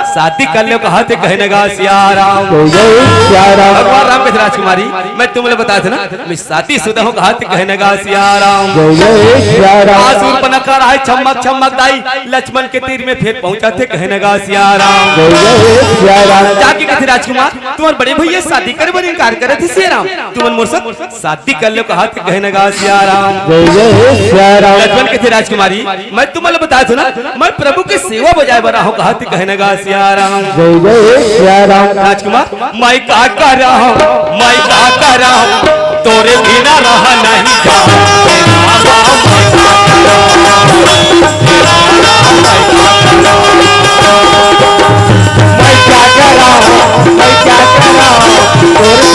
शादी कर लो कहा थे कहने का सिया राम। भगवान राम के राजकुमारी मैं तुम्हें बताया था ना मैं शादीशुदा हूँ कहा थे कहने का सिया राम। शूर्पणखा रहा चमक चमक दाई लक्ष्मण के तीर में फिर पहुंचा थे कहने का सिया राम। जाके कहते राजकुमार तुम्हारे बड़े भैया शादी कर बड़े इनकार करे थे सिया राम। तुम मुर्शद शादी कर लो कहा थे कहने का सिया राम। लक्ष्मण के थे राजकुमारी मैं तुम्हें बताया था ना मैं प्रभु की सेवा बजाय बना हूँ कहा थे कहने का सिया राम। राजकुमार मैं क्या कर रहा हूँ मैं क्या कर रहा हूँ तोरे बिना रहा नहीं मैं क्या कर रहा हूँ मैं क्या कर रहा हूँ तोरे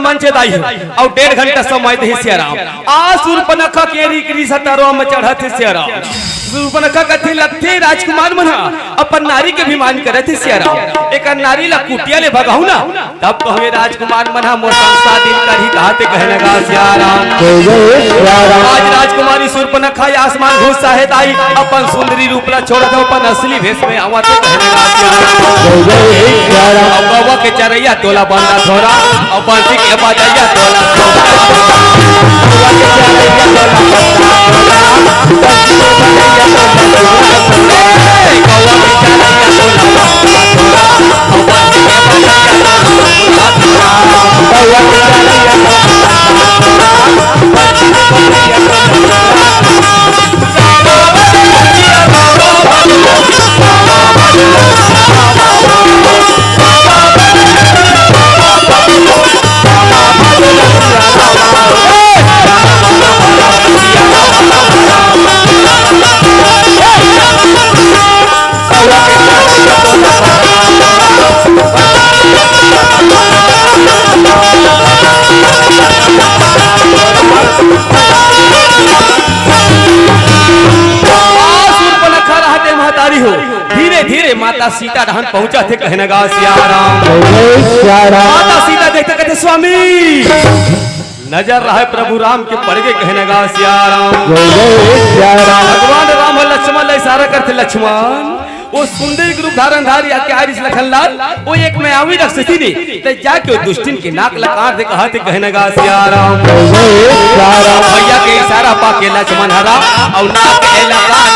मंचदाई है और 1.5 घंटा समय दे सियाराम आ शूर्पणखा के रीकरी सतारो में चढ़ते सियाराम। शूर्पणखा कथी लगथे राजकुमार मना अपन नारी के अभिमान करे थे सियाराम। एक नारी ला कुटिया ले भगाऊ ना तब कहे राजकुमार मना मोर संसा दिन कर ही कहते कहने का सियाराम। आज राजकुमारी शूर्पणखा आसमान घुस साहेत आई अपन सुंदरी रूप ला छोड़ दो अपन असली भेष में आवा तो कहने का सियाराम। बाबा के चरैया तोला बंदा थोड़ा और बंसी के बजाया तोला माता सीता रहन पहुंचा थे कहने का सियाराम। माता सीता देखते कहते स्वामी नजर रहा प्रभु राम के पड़ गए कहने का सियाराम। भगवान राम लक्ष्मण ला इशारा करते लक्ष्मण वो सुंदर रूप धारण धारी आरिस लखनलाल वो एक में आवी रक्षसी ने ते जाके दुष्टिन के नाक लकार दे कहते कहने का सियाराम। भैया के इशारा पाके लक्ष्मण हरा और नाक लकार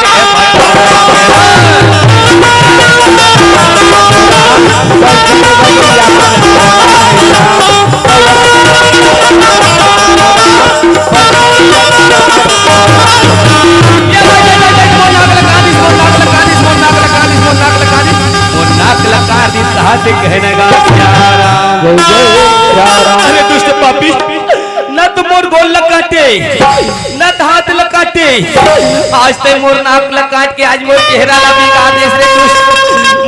दे कहने का अरे दुष्ट पापी न तो मोर गोल लकाटे न तो हाथ लकाटे आज ते मोर नाक लकाट के आज मोर चेहरा ला बिगा देश रे दुष्ट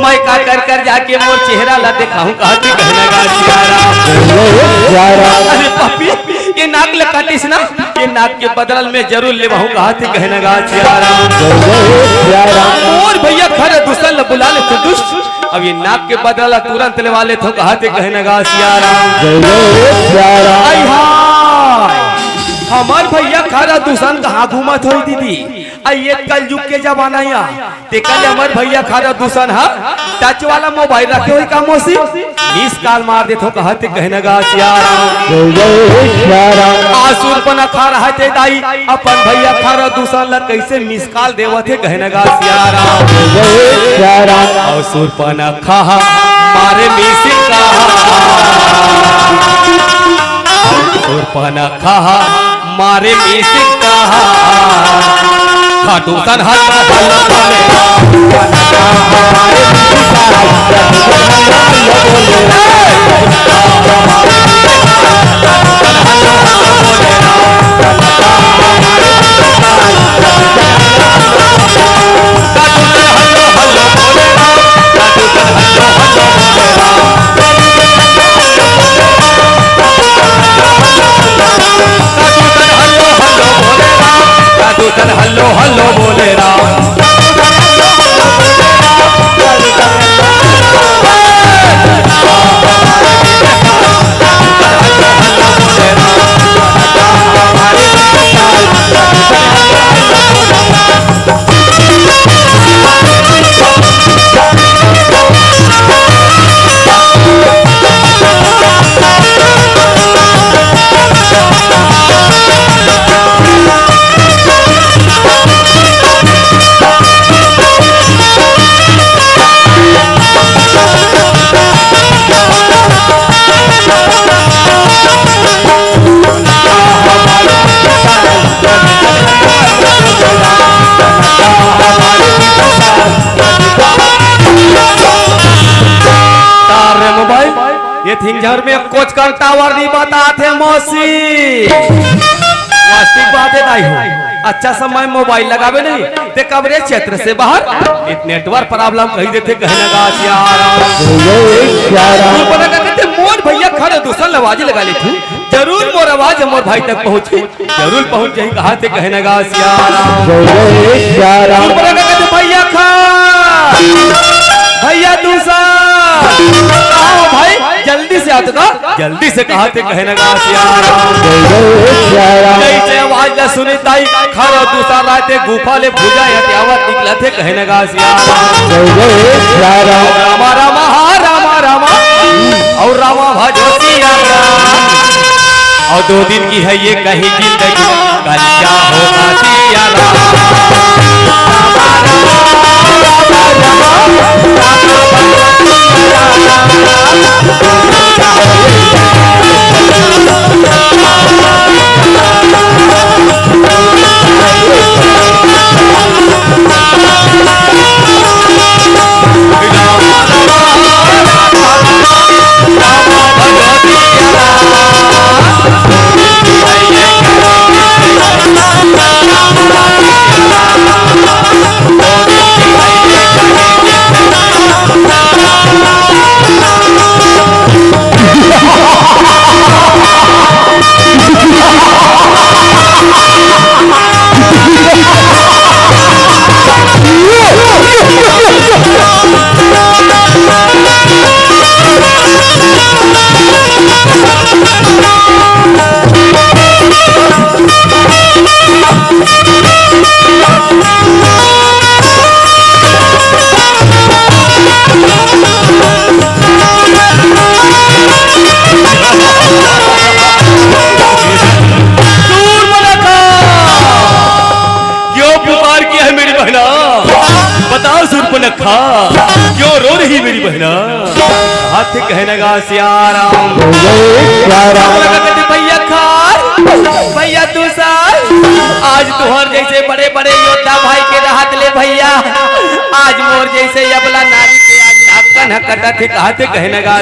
मैं का कर जाके मोर चेहरा ला दिखाऊं कहते कहने का सियाराम। अरे पापी ये नाक लकाटिस ना ये नाक के बदल में जरूर ले बहु कहते कहने का सियाराम। और भैया खरे दुश्मन बुला ले तो दुष्ट अब ये नाक के बदला तुरंत ले वाले तो कहते कहने का सियाराम। हमार भैया खारा दूसर कहाँ घूमत हो दीदी ये कल युग के जमाना या ते कल हमर भैया खारा दूसर हा टच वाला मोबाइल रखे हुई का मौसी मिस कॉल मार देत हो कहते कहने गा आसुर पना खा रहा थे दाई अपन भैया खारा दूसर ला कैसे मिस कॉल देवत है कहने गा आसुर पना खा मारे मिस आसुर पना खा मारे मिस दूसर हल्लो हल्लो बोले राम थिंजर में कुछ कर टावर नहीं बताते मौसी वास्तविक बात है दाई हो अच्छा समय मोबाइल लगावे नहीं ते कवरेज क्षेत्र से बाहर नेटवर्क प्रॉब्लम कही देते कहने का मोर भैया खड़े दूसरा आवाज लगा ली थी जरूर मोर आवाज मोर भाई तक पहुंचे जरूर पहुंच जाए कहा थे कहने का भैया खा भैया दूसरा भाई जल्दी से आता जल्दी से कहा थे कहने का जैसे आवाज न सुनी ताई खरा दूसरा राते गुफा ले पूजा हटियावत निकला थे कहने का रामा रामा रामा रामा और रामा भजोती और 2 दिन की है ये कहीं जिंदगी कल क्या होगा सियारा क्यों रो रही मेरी बहना हाथ कहने का भैया खार भैया दूसर आज तुहर जैसे बड़े बड़े योद्धा भाई के राहत ले भैया आज मोर जैसे अबला नारी के आज नाकन हकटा थे कहते कहने का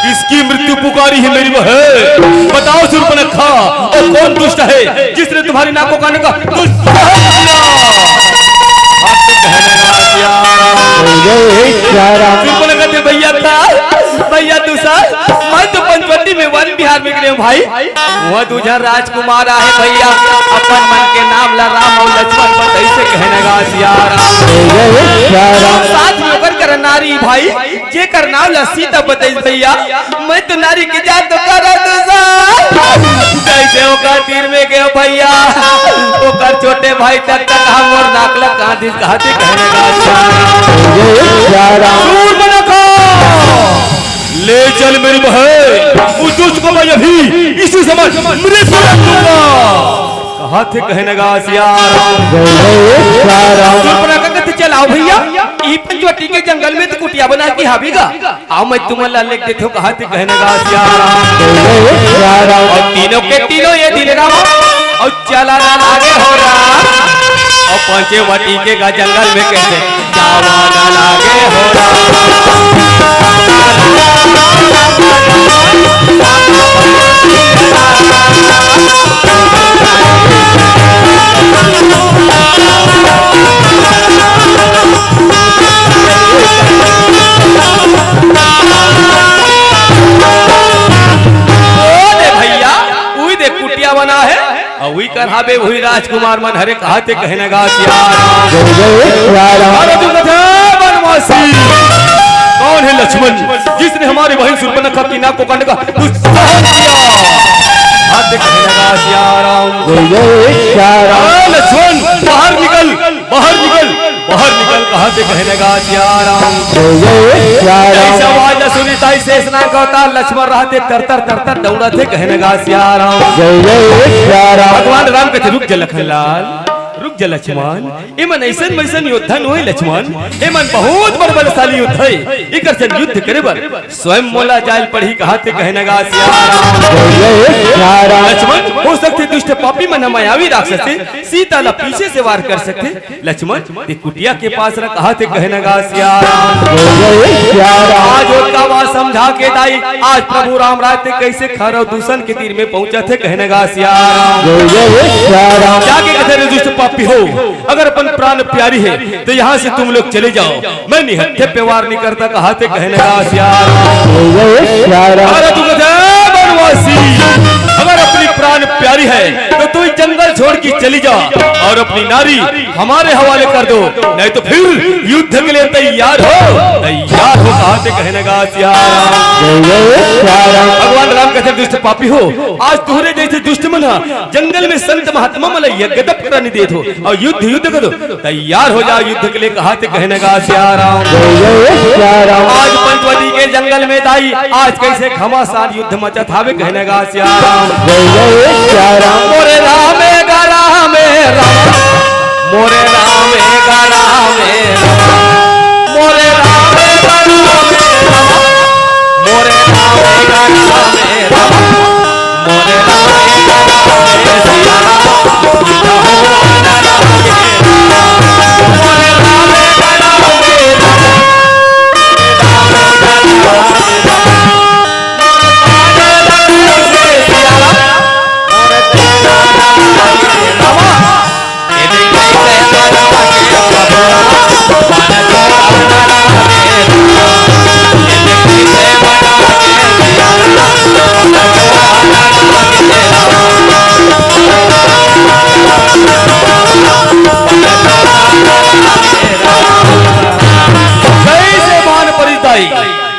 किसकी मृत्यु पुकारी है मेरी बहन बताओ सुर्पनखा और कौन दुष्ट है जिसने तुम्हारी नाक को काटने का भैया था भैया दूसरा मैं तो पंचवटी में वन विहार बिहार में गए भाई, वह दूजा राजकुमार आहे भैया, अपन मन के नाम ला राम और लक्ष्मण बताई से कहने गा सिया राम। साथ में ओकर कर नारी भाई, जे कर नाम ला सीता बताई भैया, मैं तो नारी की जात तो करत जैसे ओकर तीर में गए भैया, ओकर छोटे भाई तक हम और नाकला कहां दिस कहते कहने गा दूर बना खो ले चल मेरी बहन, उस दुष्ट को मैं अभी इसी समय मृत्यु दूंगा कहते कहने गा सिया राम। चलाओ भैया ई पंचवटी के जंगल में तो कुटिया बना के हावीगा, आओ मैं तुम्हारा लिख देता हूँ कहते कहने गा सिया राम। और तीनों के तीनों ये दिल राम और चला लागे हो रहा, और पंचवटी के जंगल में कैसे जावा ना लागे हो रहा। बना है और वही करहाबे वही राजकुमार मन हरे कहते कहने गा सिया बनवासी। कौन है लक्ष्मण जिसने हमारी बहन शूर्पणखा की नाक को काटने का दुस्साहस किया? लक्ष्मण बाहर निकल बाहर निकल बाहर निकल कहते कहने गा सिया राम। आवाज सुनी ताई शेषनाग का अवतार लक्ष्मण रहते तरतर तरतर दौड़ते कहने गा सिया राम। भगवान राम कहते रुक जा लखनलाल, रुक जा लक्ष्मण, एमन ऐसन वैसन योद्धा न होई लक्ष्मण, एमन बहुत बड़ बलशाली युद्ध है, इकर से युद्ध करे बर स्वयं मोला जाल पढ़ी कहते कहने गा सिया राम। लक्ष्मण हो सकते दुष्ट पापी मन मायावी राक्षस सीता ला पीछे से वार कर सकते, लक्ष्मण ते कुटिया के पास रख कहते कहने गा सिया राम। आज उसका बात समझा के दाई, आज प्रभु राम रात कैसे खरव दूषण के तीर में पहुंचा थे कहने गा सिया राम। जाके कहते दुष्ट पापी हो, अगर अपन प्राण प्यारी है तो यहाँ से तुम लोग चले जाओ, मैं निहत्थे पे वार नहीं करता कहते कहने गा सिया राम। बनवासी अगर अपनी प्राण प्यारी है तो तू जंगल छोड़ के चली जा और अपनी नारी हमारे हवाले कर दो, नहीं तो फिर युद्ध के लिए तैयार हो कहते कहने गा सिया राम। भगवान राम कहते दुष्ट पापी हो, आज तुम्हारे जैसे दुष्ट मना जंगल में संत महात्मा मला यज्ञ करने दे दो और युद्ध युद्ध करो, तैयार हो जाओ युद्ध के लिए कहते कहने गा सिया राम। आज पंचवटी के जंगल में दाई आज कैसे घमासान युद्ध मचा थावे कहने गा सिया राम। मोरे रामे गा रामे राम, मोरे रामे गा रामे राम, मोरे रामे गा रामे राम, मोरे रामे गा रामे राम, मोरे रामे गा रामे सिया राम। युद्ध हो ना लागे मोरे रामे गा रामे राम, रामे गा रामे राम।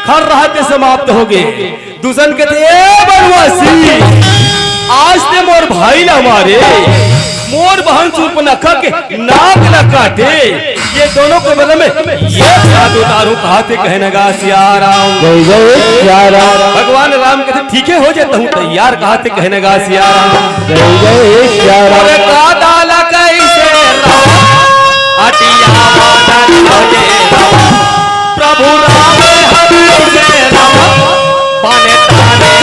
खर रहते समाप्त हो गए। दूसर कहते बनवासी आज ते मोर भाई न हमारे मोर बहन शूर्पणखा के नाक न काटे, ये दोनों के बदले में ये साधु उतारू कहते कहने गा सिया राम। भगवान राम कहते ठीक है हो जाता हूँ तैयार कहते कहने गा सिया राम। प्रभु राम पाने ताने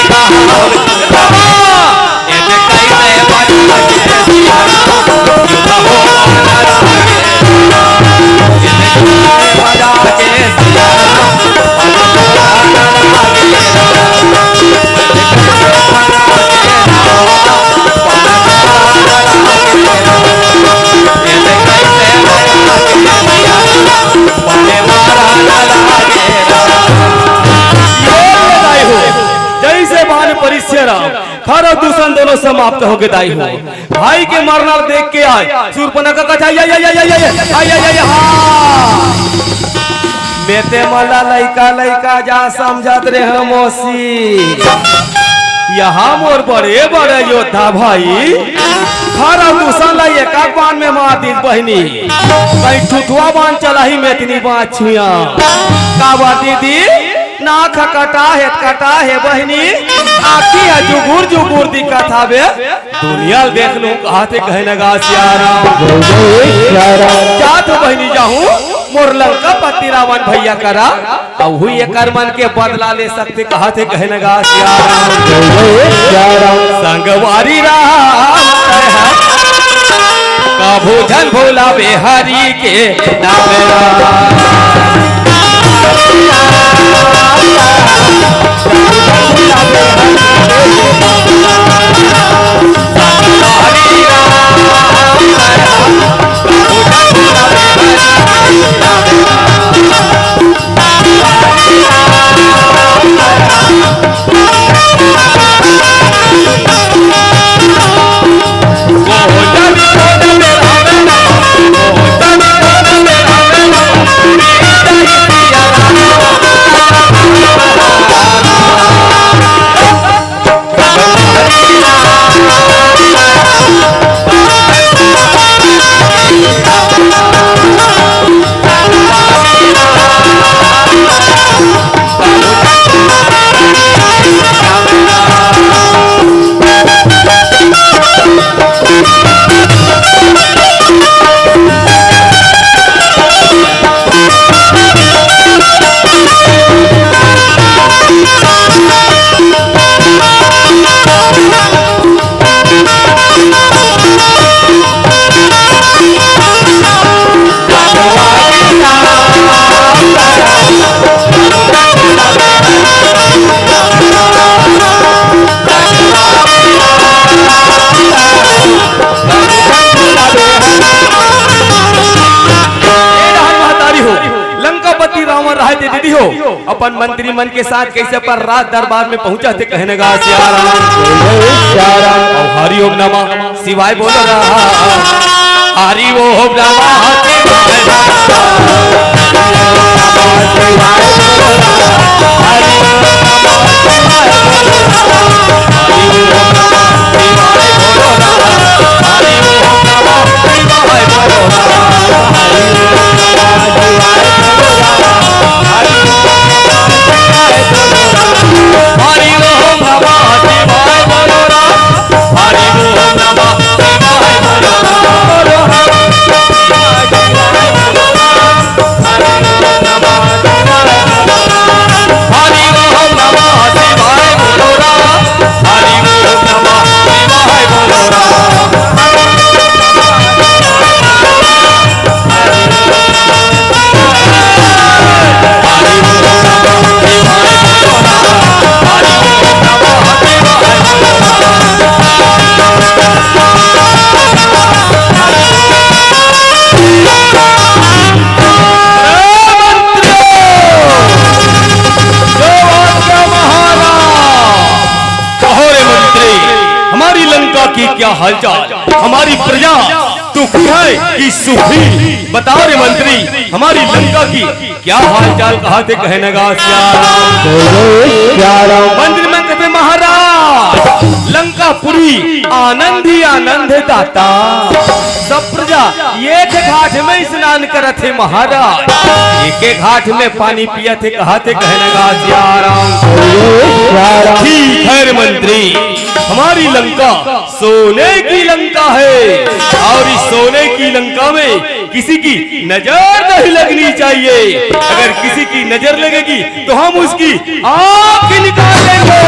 सिया राम खरा दूषण दोनों समाप्त हो गए दाई हो भाई के मरना देख के आए शूर्पणखा का कथा बेटे मला लइका लइका जा समझत रे हम मौसी यहाँ मोर बड़े बड़े योद्धा भाई खरा दूषण लाई एक बान में मार दी बहनी कहीं ठुठुआ बान चला ही में इतनी बात छुआ काबा दीदी ना कटा है बहनी आखी है जुगुर जुगुर दिखा था बे दुनिया देख लूं कहते कहे नगा जा तो बहनी जाऊं मोर लंका पति रावण भैया करा अब हुई कर मन के बदला ले सकते कहते कहे नगा संगवारी राम कभू झन भोला बेहारी के नाम अपन मंत्री मन के साथ कैसे पर रात दरबार में पहुंचा थे कहने गा हरिओम नमः शिवाय बोल रहा हरिओम की क्या हालचाल हमारी प्रजा दुखी है कि सुखी बताओ रे मंत्री हमारी लंका की क्या हालचाल कहते कहने गा मंत्री में कहते महाराज लंकापुरी आनंद ही आनंद है दाता सब प्रजा एक घाट में स्नान करत है महाराज एक घाट में पानी पिया थे कहते कहने गा ठीक है मंत्री हमारी लंका सोने की लंका है और इस सोने की लंका में किसी की नजर नहीं लगनी चाहिए अगर किसी की नजर लगेगी तो हम उसकी आंख निकाल देंगे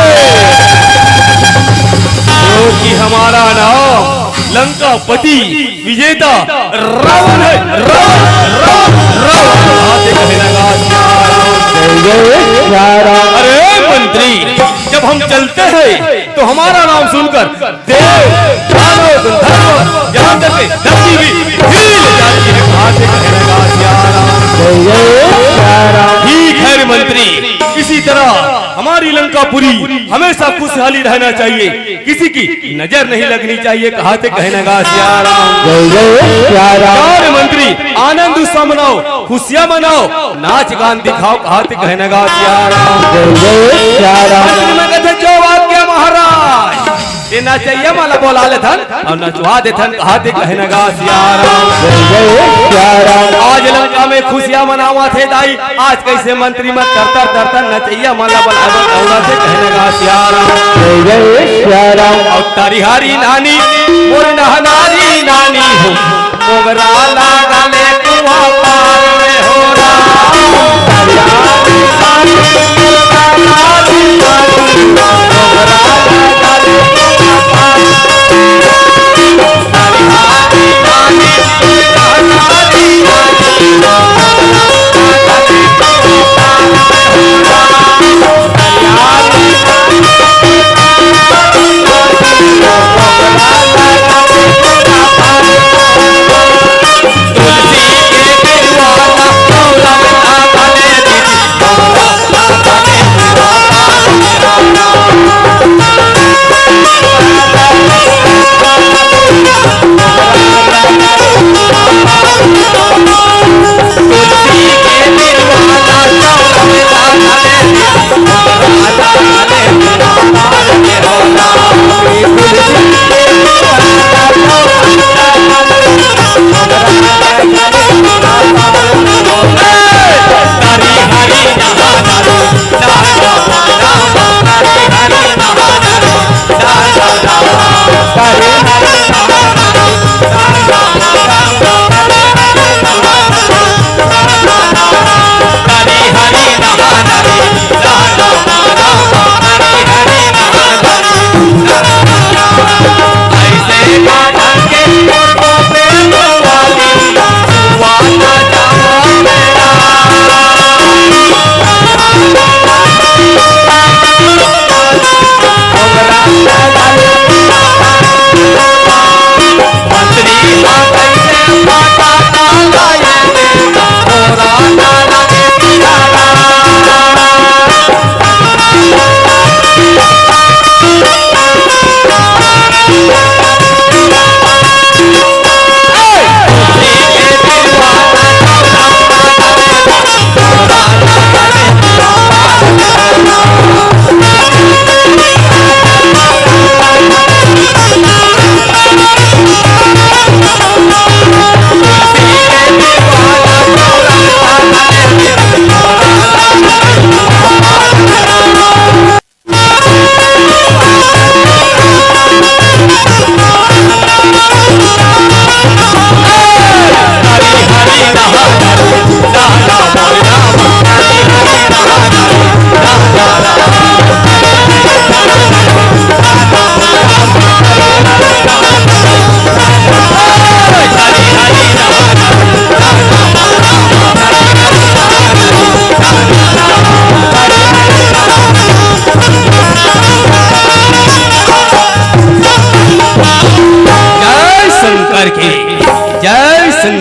क्योंकि हमारा नाम लंकापति विजेता रावण है अरे मंत्री जब हम चलते हैं तो हमारा नाम सुनकर देव दानव गंधर्व यहाँ तक के धरती भी हिल जाती है ठीक है मंत्री, इसी तरह हमारी लंकापुरी हमेशा खुशहाली रहना चाहिए, किसी की नजर नहीं लगनी चाहिए। कहा थे कहने का सिया राम। मंत्री आनंद उत्सव मनाओ, खुशियां मनाओ, नाच गान दिखाओ। कहा थे कहने का सिया राम। में कहते जो वाक्य महाराज ये नचैया माला बोला ले थन और नचवा दे थन। कहा थे कहने का सिया राम। आज लंका में खुशियां मनावा थे दाई, आज कैसे मंत्री मत तरतर तरतर नचैया माला बोला थे कहने का सिया राम। और तारीहारी नानी मोर नहनारी नानी हो मोगरा लागा ले कुआ पार में हो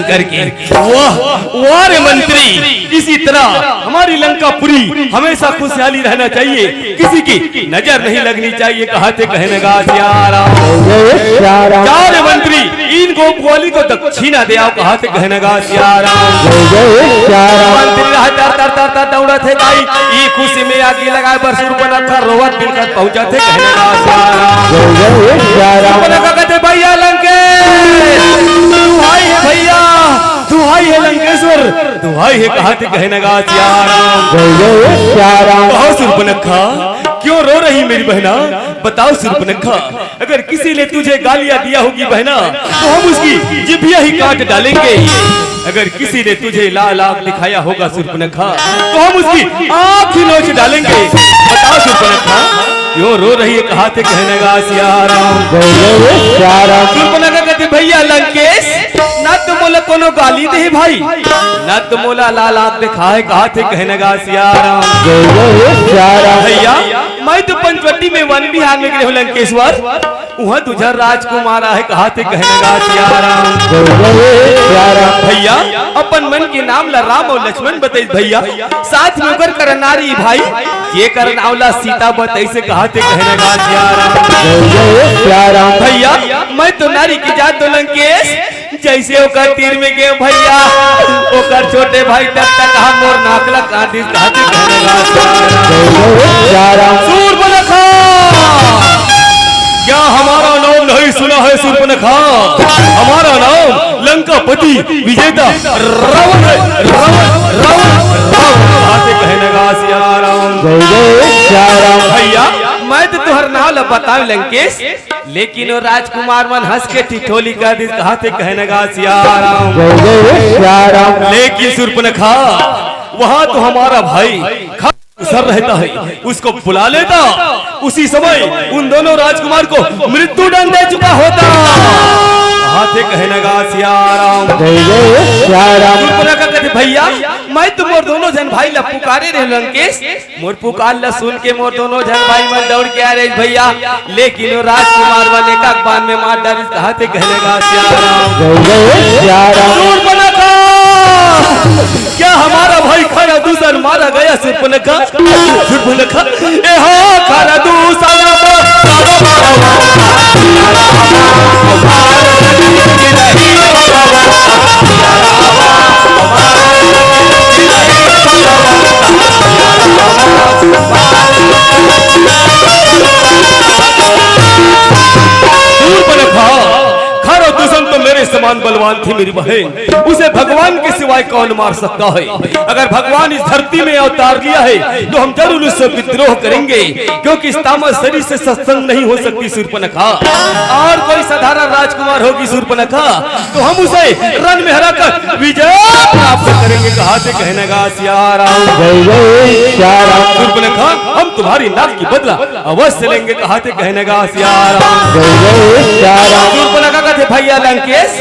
करके वाह रे मंत्री, इसी तरह हमारी लंकापुरी हमेशा खुशहाली रहना चाहिए, किसी की नजर नहीं लगनी चाहिए। कहा थे कहने का सिया राम। रे मंत्री इन गोपवाली को दक्षिणा दे आओ। कहा थे कहने का सिया राम। मंत्री दौड़ा थे दाई ई खुशी में आगे लगाए बरसुर बना कर रोवत मिलकर पहुंचा थे कहने का सिया राम। कहते भैया लंकेश दुहाई है, भैया दुहाई है लंकेश्वर दुहाई है। कहा थे कहने का सिया राम। बहुत सुरपनखा क्यों रो रही मेरी बहना, बताओ सुरपनखा, अगर किसी ने तुझे गालियां दिया होगी बहना तो हम उसकी जिभ्या ही काट डालेंगे। अगर किसी ने तुझे लाल आग दिखाया होगा सुरपनखा तो हम उसकी आंख ही नोच डालेंगे। बताओ सुरपनखा क्यों रो रही है। कहा थे कहने का सिया राम। सुरपनखा कहते भैया लंकेश ना तो मोला कोनो गाली दे भाई, ना तो मोला लाल आग दिखाए। कहा थे कहने का सिया राम। भैया मैं तो पंचवटी में वन विहार में गए हो लंकेश्वर, वहाँ तुझा राजकुमार है कहा थे कहने गा सिया राम। भैया अपन मन के नाम ला राम और लक्ष्मण बताई भैया, साथ में कर करनारी भाई ये करनावला सीता बताई से कहा थे कहने गा सिया राम। भैया मैं तो नारी की जात तो लंकेश, जैसे ओकर तीर में गए भैया ओकर छोटे भाई तक कहा मोर नाकला काटिस कहते कहने गा सूर्पनखा। क्या हमारा नाम नहीं सुना है सूर्पनखा? हमारा नाम लंकापति विजेता रावण है, रावण रावण कहते कहने गा सिया राम। भैया मैं तो तुहर नाम बता लंकेश, लेकिन वो राजकुमार मन हंस के ठिठोली कर दी कहते कहने गा सिया राम। लेकिन सूर्पनखा वहाँ तो हमारा भाई सर रहता है, उसको बुला लेता, उसी समय उन दोनों राजकुमार को मृत्यु दंड दे चुका होता। हाथे कहने गा सिया राम। सूर्पनखा कहते भैया मैं तो मोर दोनों जन भाई ला पुकारे रहे लंकेश, मोर पुकार ला सुन के मोर दोनों जन भाई मन दौड़ के आ रहे भैया, लेकिन वो राजकुमार वाले का बान में मार डाल कहते कहने गा सिया राम। सूर्पनखा क्या हमारा भाई खरा दूसर मारा गया? सूर्पनखा सूर्पनखा ए हाँ खरा दूसर खरा दुश्मन तो मेरे समान बलवान थी मेरी बहन, उसे भगवान के सिवाय कौन मार सकता है? अगर भगवान इस धरती में अवतार लिया है तो हम जरूर उससे विद्रोह करेंगे, क्योंकि इस तामस शरीर से सत्संग नहीं हो सकती सूर्पनखा। और कोई साधारण राजकुमार होगी सूर्पनखा तो हम उसे रण में हराकर विजय प्राप्त करेंगे कहते कहने गा सिया राम। सूर्पनखा हम तुम्हारी नाक की बदला अवश्य लेंगे कहते कहने गा सिया राम। सूर्पनखा कहते भैया लंकेश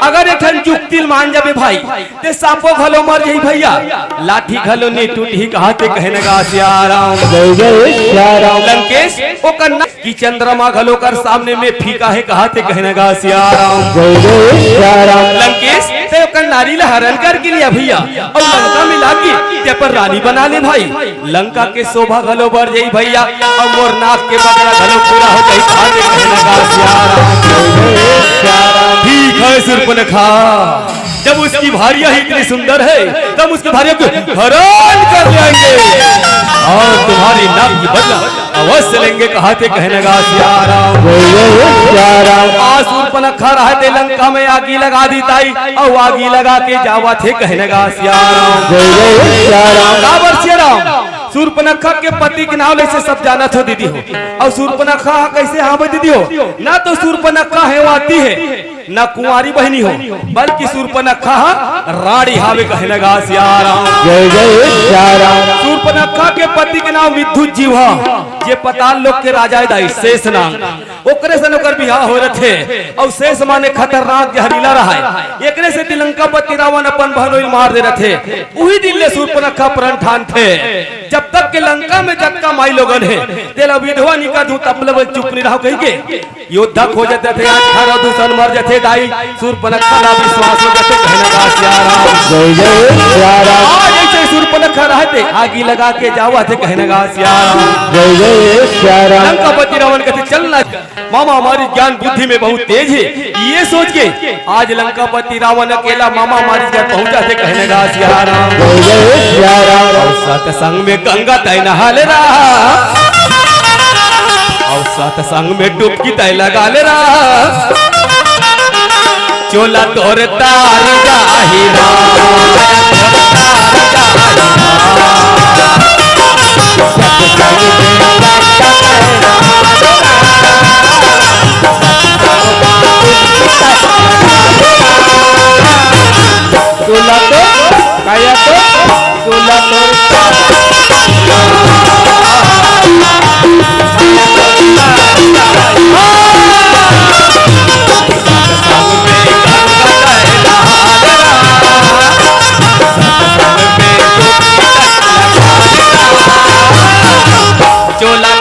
अगर एक जुक्तिल मान जाबे भाई ते सापो घलो मर जाई भैया, लाठी घलो ने टूटी कहते कहने गा सिया राम। लंकेश ओकर की चंद्रमा घलो कर सामने में फीका है कहते कहने गा सिया राम। लंकेश ते ओकर नारी ला हरण कर के लिया भैया और लंका में लागी ते पर रानी बना ले भाई, लंका के शोभा घलो बढ़ जाई भैया और मोर नाक के बदला घलो पूरा हो जाई कहते कहने गा सिया राम। ठीक है सूर्पनखा, जब उसकी भार्या ही इतनी सुंदर है तब उसकी भार्या को हरण कर लेंगे और तुम्हारी नाम की बदला अवश्य लेंगे कहते कहने गा सिया राम। सूर्पनखा रहते लंका में आगी लगा दी ताई और आगी लगा के जावा थे कहने गा सिया राम। सूर्पनखा के पति के नाम से सब जाना था दीदी हो, और सूर्पनखा कैसे हाँ दीदी हो ना, तो सूर्पनखा है वो आती है ना कुंवारी बहनी हो, बल्कि सूर्पनखा रानी हावे कहने गा सिया राम। सूर्पनखा के पति के नाम विद्युत जीवा, जे पताल लोग के राजा दाई शेष नाम, ओकरे से नौकर बिहार हो रहे और शेष माने खतरनाक जहरीला रहा है, एकरे से लंकापति रावण अपन बहनोई मार दे रहे थे। उही दिन ले सूर्पनखा प्रण ठान थे जब तक के लंका में जक्का माई लोगन है तेला विधवा निका दूं तपलब चुप नहीं रहो कहीं के योद्धा खो जाते थे, आज खरा दुश्मन मर जाते दाई। सूर्पनखा ना विश्वास हो जाते कहने गा सिया राम। आज ऐसे सूर्पनखा रहते आगी लगा के जावा थे कहने गा सिया राम। लंकापति रावण कहते चलना मामा हमारी ज्ञान बुद्धि में बहुत तेज है, ये सोच के आज लंकापति रावण अकेला मामा हमारी घर पहुंचा थे कहने गा सिया राम। सत्संग में गंगा तय नहा ले रहा और सत्संग में डुबकी तय लगा ले रहा, चोला तोर तार जाहिरा चोला तो काया तो चोला तोर चोला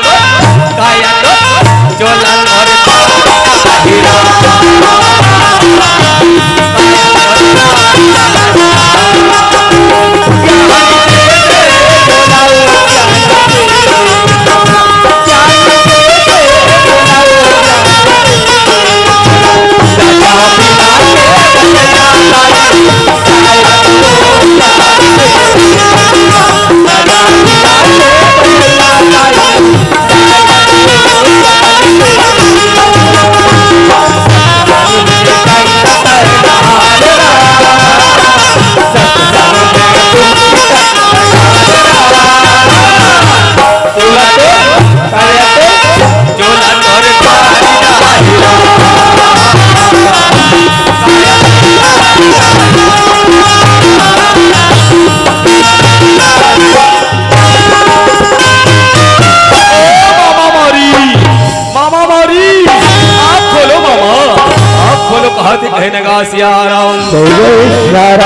कहने गा सिया राम।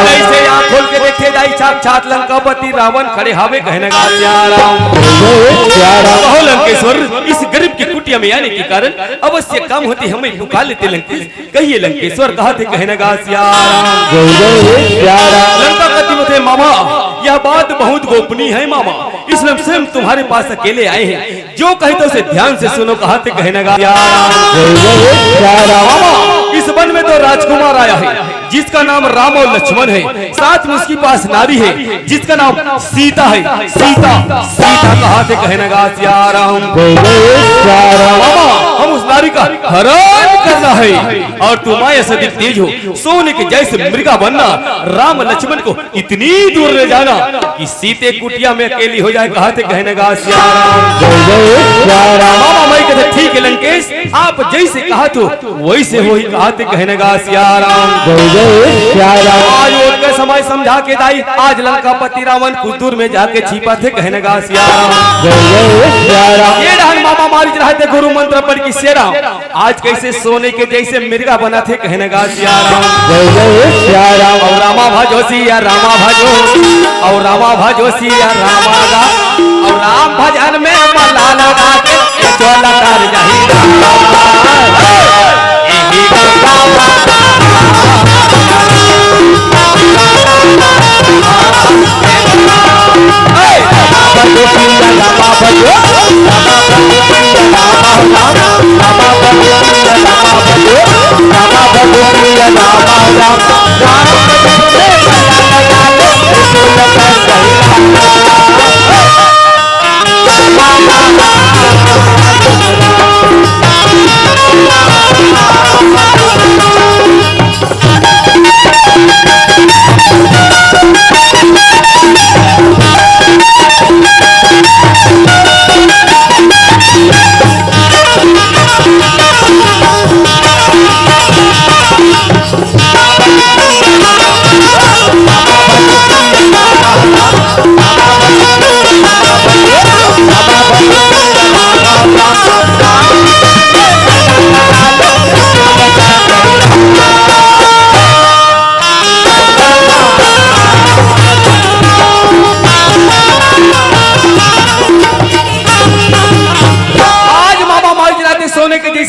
ऐसे आँख खोल के देखे जाई साक्षात लंकापति रावण खड़े हावे कहने गा सिया राम। कहो लंकेश्वर, इस गरीब की कुटिया में आने के कारण अवश्य काम होती, हमें पुकार लेते लंकेश। कहिए लंकेश्वर कहा थे कहने गा सिया राम। लंका कति थे मामा, यह बात बहुत गोपनीय है मामा, इसलिए स्वयं तुम्हारे पास अकेले आए हैं। जो कहे तो उसे ध्यान से सुनो कहा थे कहने गा सिया राम। मामा, इस वन में तो राजकुमार आया है जिसका नाम राम और लक्ष्मण है, साथ में उसके पास नारी है जिसका नाम सीता है। सीता सीता कहा थे कहने गा सिया राम। मामा, हम उस नारी का हरण करना है और तुम आए से तेज हो, सोने के जैसे मृगा बनना, राम लक्ष्मण को इतनी दूर ले जाना कि सीते कुटिया में अकेली हो जाए कहा थे कहने गा सिया राम। मामा मैं कहते ठीक है लंकेश, आप जैसे कहा तो वैसे हो ही कहा थे कहने गा सिया राम। आज उनका समय समझा के दाई, आज लंकापति रावण कुछ दूर में जाके छिपा थे कहने गा सिया राम। ये रहन मामा मारी रहे थे गुरु मंत्र पर की शेरा, आज कैसे सोने के जैसे मिर्गा बना थे कहने गा सिया राम। और रामा भजो सिया रामा भजो, और रामा भजो सिया रामा गा, और राम भजन में मला लगा के चोला कर जाही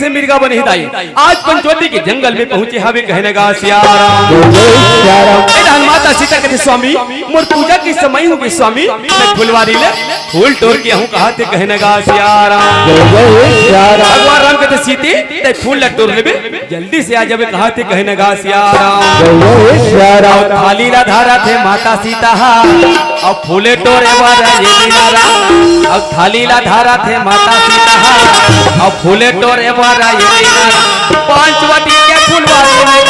मिर्गा बन हिदाई। आज पंचवटी के जंगल में पहुंचे हवे कहने गा सिया राम। माता सीता कहते स्वामी मोर पूजा के समय हो गए स्वामी, मैं फुलवारी ले फूल तोड़ के हूँ कहा थे कहने गा सिया राम। भगवान राम कहते सीते ते फूल ल तोड़ लेबे, जल्दी से आ जाबे कहा थे कहने गा सिया राम। थाली ला धारा थे माता सीता और फूले तोड़े वाला ये दिनारा, और थाली ला धारा थे माता सीता और फूले तोड़े वाला ये दिनारा। पांचवटी के फुलवारी में